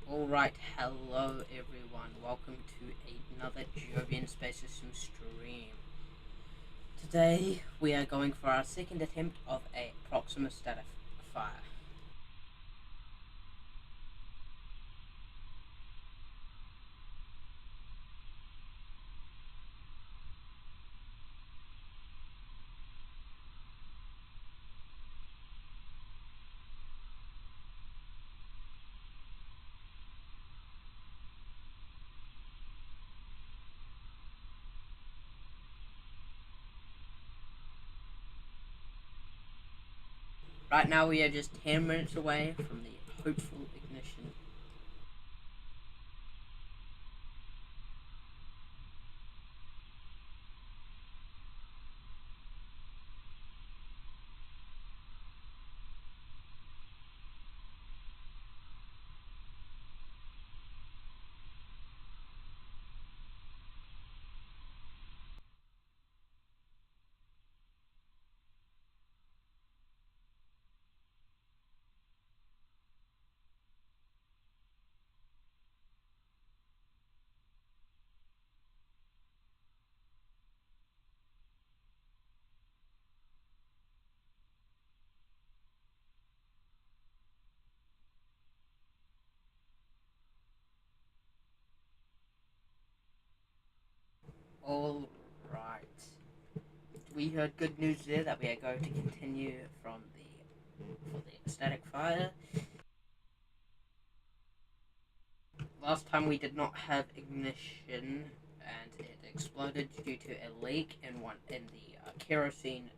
Alright, hello everyone. Welcome to another Jovian Space System stream. Today we are going for our second attempt of a Proxima Static Fire. Right now we are just 10 minutes away from the hopeful ignition. Alright. We heard good news there that we are going to continue for the static fire. Last time we did not have ignition and it exploded due to a leak in the kerosene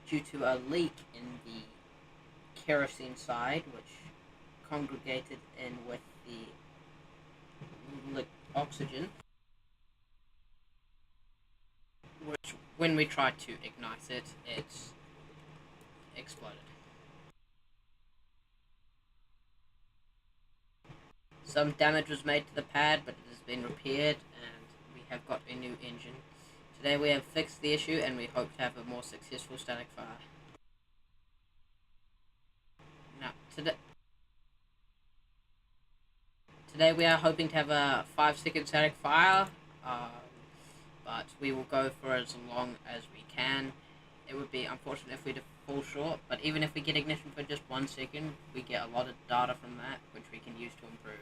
due to a leak in the kerosene side, which congregated in with the oxygen, which when we tried to ignite it, it exploded. Some damage was made to the pad, but it has been repaired, and we have got a new engine. Today we have fixed the issue, and we hope to have a more successful static fire. Now, today we are hoping to have a 5-second static fire, but we will go for as long as we can. It would be unfortunate if we fall short, but even if we get ignition for just 1 second, we get a lot of data from that, which we can use to improve.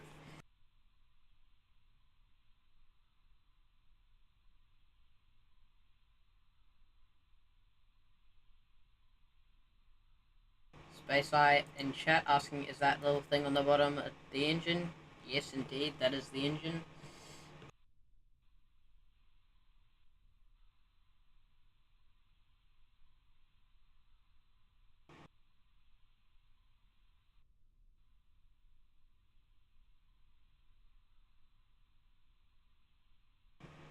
Space Eye in chat asking, is that little thing on the bottom the engine? Yes, indeed, that is the engine.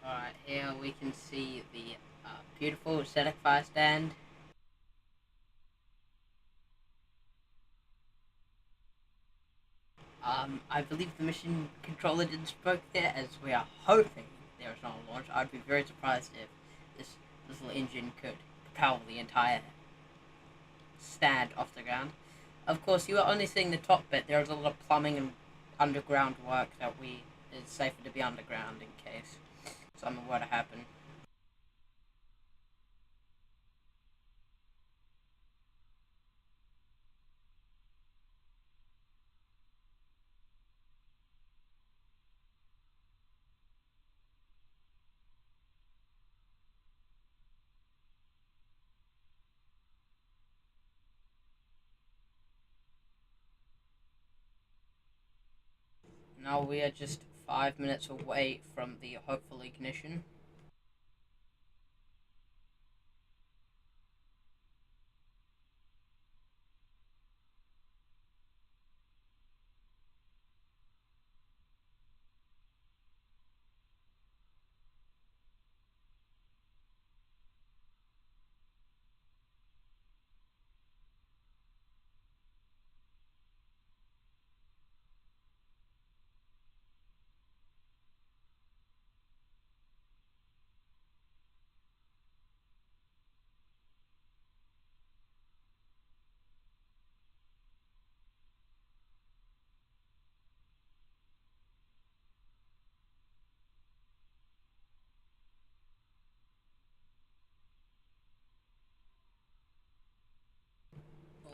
Alright, here we can see the beautiful static fire stand. I believe the mission controller didn't spoke there, as we are hoping there is not a launch. I'd be very surprised if this little engine could propel the entire stand off the ground. Of course, you are only seeing the top bit. There is a lot of plumbing and underground work that it's safer to be underground in case something were to happen. Now we are just 5 minutes away from the hopeful ignition.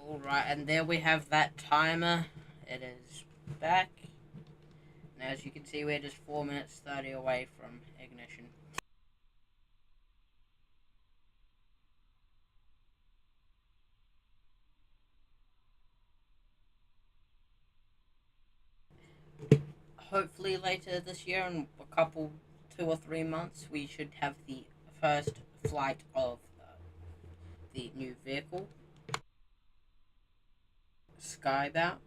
Alright, and there we have that timer. It is back. And as you can see, we're just 4 minutes 30 away from ignition. Hopefully later this year, in a couple, 2 or 3 months, we should have the first flight of the new vehicle, Skybound.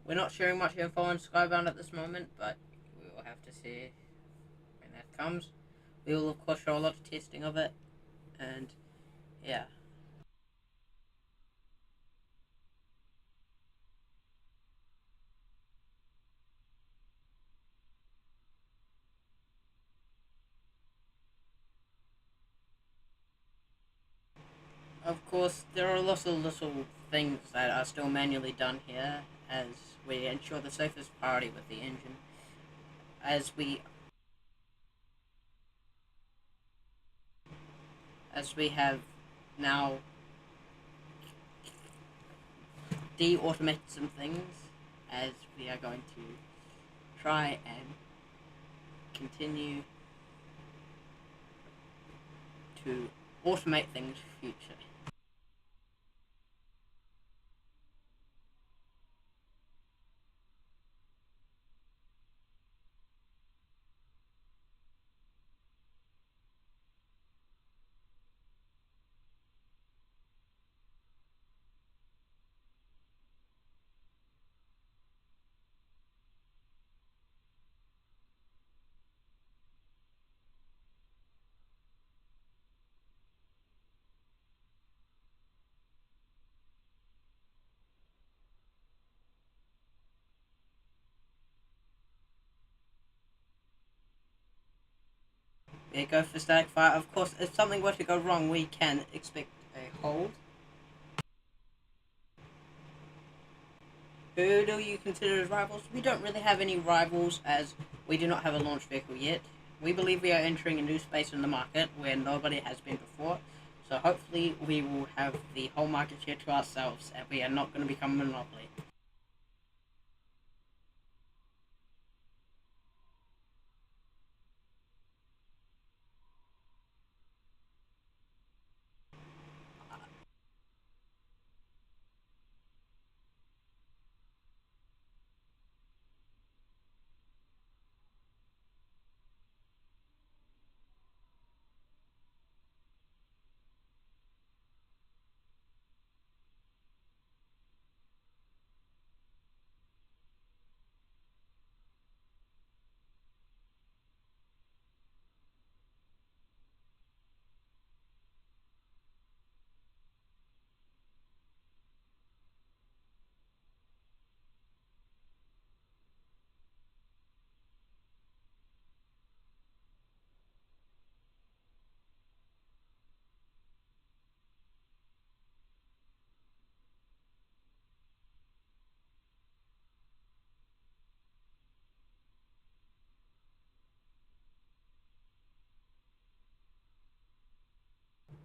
We're not sharing much info on Skybound at this moment, but we will have to see when that comes. We will, of course, show a lot of testing of it, and yeah. Of course, there are lots of little things that are still manually done here as we ensure the safest priority with the engine. As we have now de-automated some things, as we are going to try and continue to automate things for future. We go for static fire. Of course, if something were to go wrong, we can expect a hold. Who do you consider as rivals? We don't really have any rivals as we do not have a launch vehicle yet. We believe we are entering a new space in the market where nobody has been before. So hopefully we will have the whole market share to ourselves and we are not going to become a monopoly.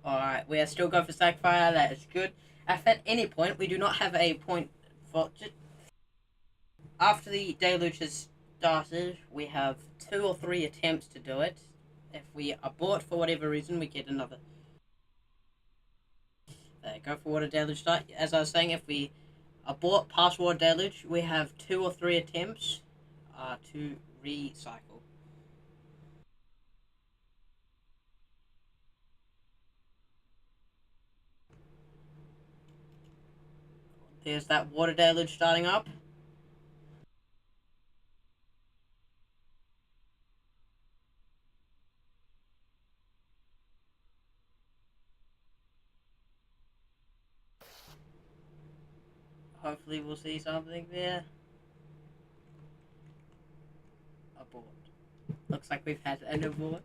Alright, we are still going for static fire. That is good. If at any point we do not have a point for... After the deluge has started, we have 2 or 3 attempts to do it. If we abort for whatever reason, we get another. Go for water deluge start. As I was saying, if we abort past water deluge, we have 2 or 3 attempts to recycle. There's that water deluge starting up. Hopefully we'll see something there. Abort. Looks like we've had an abort.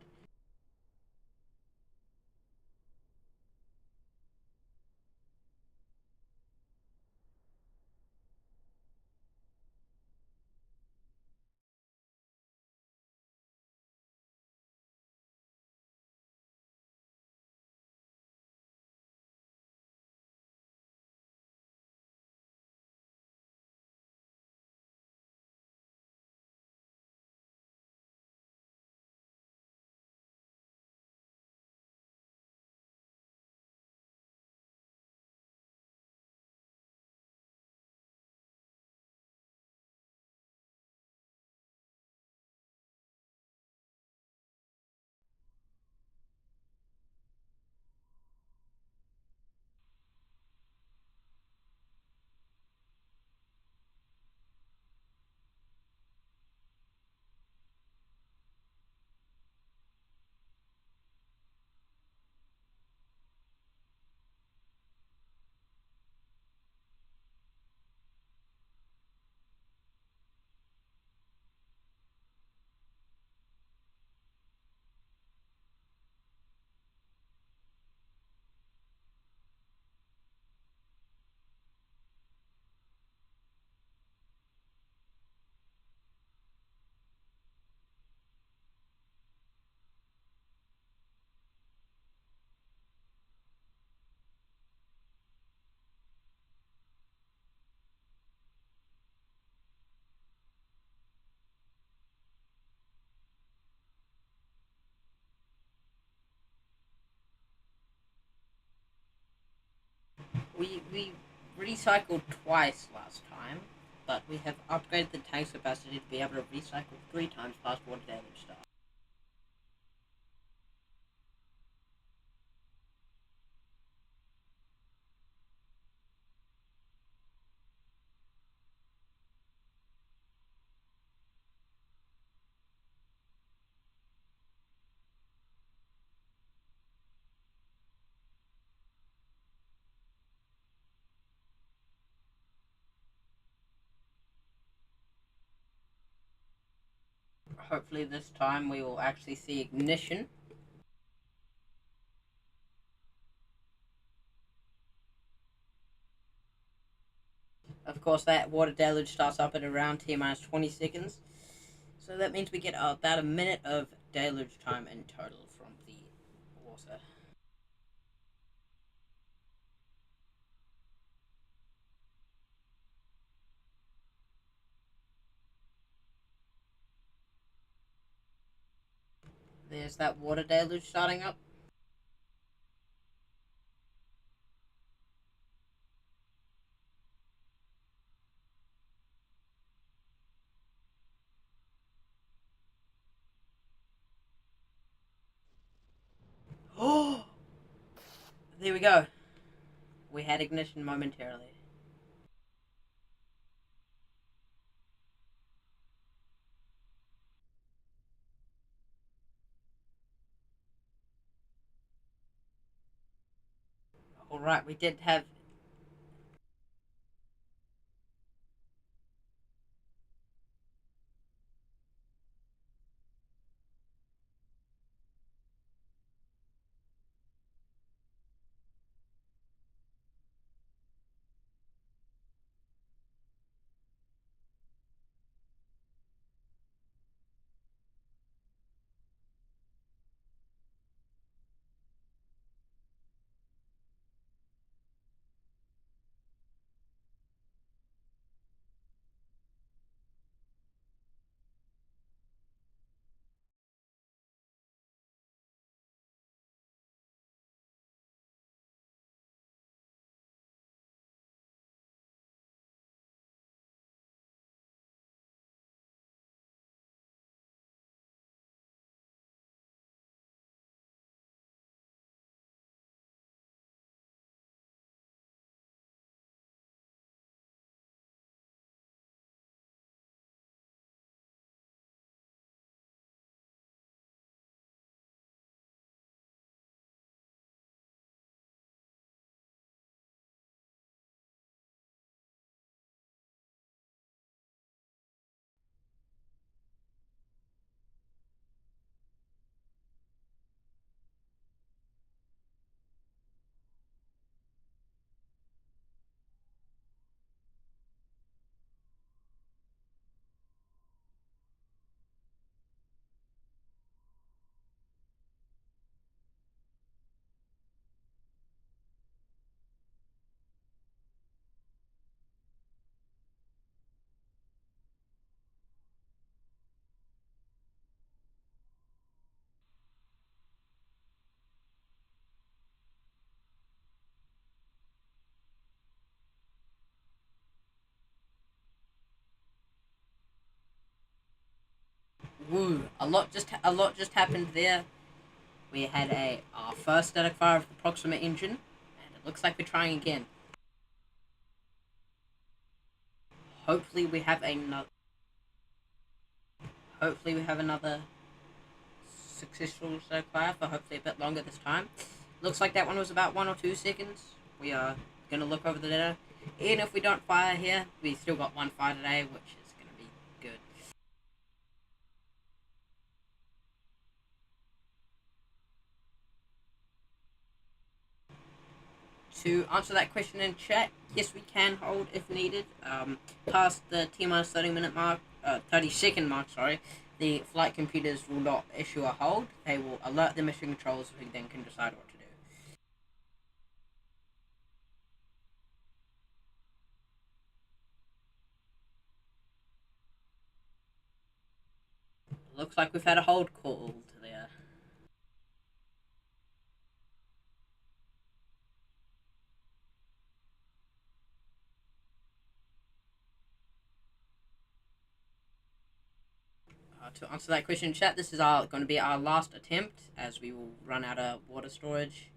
recycled twice last time, but we have upgraded the tank's capacity to be able to recycle 3 times past water damage start. Hopefully this time we will actually see ignition. Of course, that water deluge starts up at around T-minus 20 seconds. So that means we get about a minute of deluge time in total from the water. There's that water deluge starting up. Oh! There we go. We had ignition momentarily. Alright, we did have... Woo! A lot just happened there. We had our first static fire of the Proxima engine, and it looks like we're trying again. Hopefully we have another. Hopefully we have another successful static fire for hopefully a bit longer this time. Looks like that one was about 1 or 2 seconds. We are gonna look over the data. Even if we don't fire here, we still got 1 fire today, which is gonna be good. To answer that question in chat, yes, we can hold if needed. Past the T-minus 30-minute mark, 30-second mark, sorry, the flight computers will not issue a hold. They will alert the mission controls, who then can decide what to do. Looks like we've had a hold called there. to answer that question in chat, this is going to be our last attempt, as we will run out of water storage.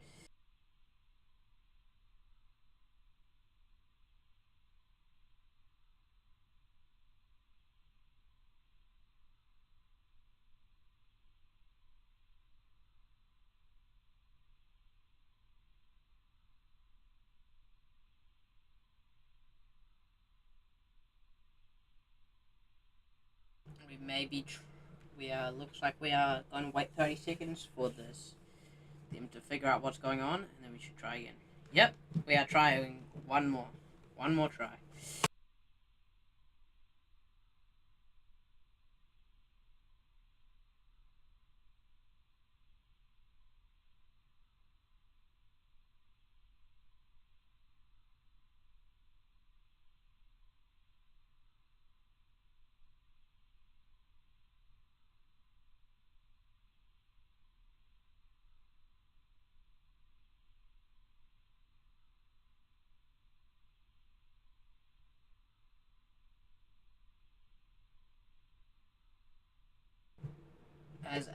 We may be. Looks like we are going to wait 30 seconds for them to figure out what's going on, and then we should try again. Yep, we are trying one more. One more try.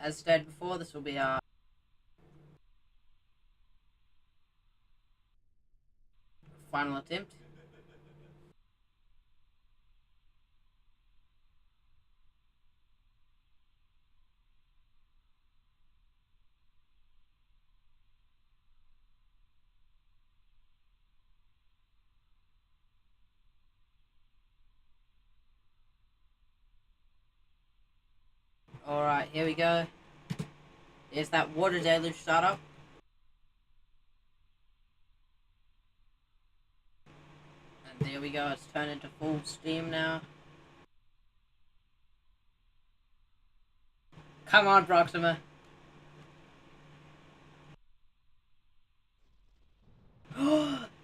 As stated before, this will be our final attempt. Alright, here we go. There's that water deluge startup. And there we go, it's turned into full steam now. Come on, Proxima.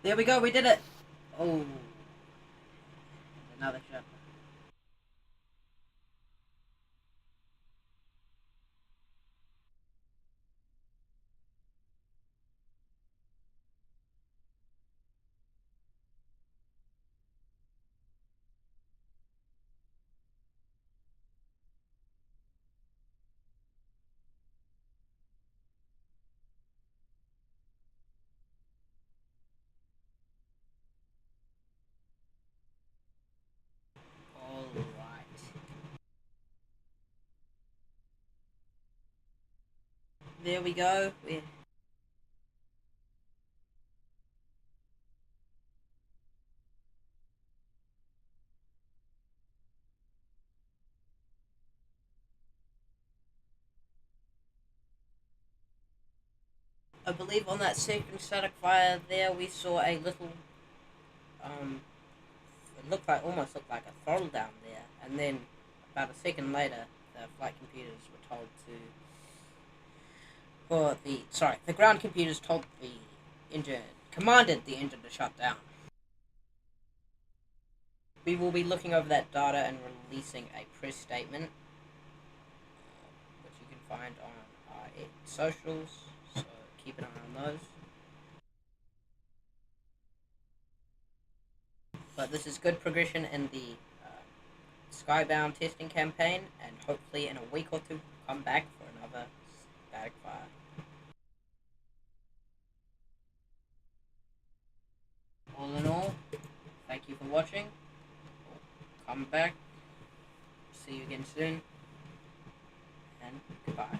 There we go, we did it. Oh. Another shot. Alright. There we go. I believe on that second static fire there we saw a little it almost looked like a throttle down there, and then about a second later the flight computers were told the ground computers told the engine commanded the engine to shut down. We will be looking over that data and releasing a press statement, which you can find on our socials, so keep an eye on those. But this is good progression in the Skybound testing campaign, and hopefully in a week or two come back for another static fire. All in all, thank you for watching. Come back. See you again soon. And goodbye.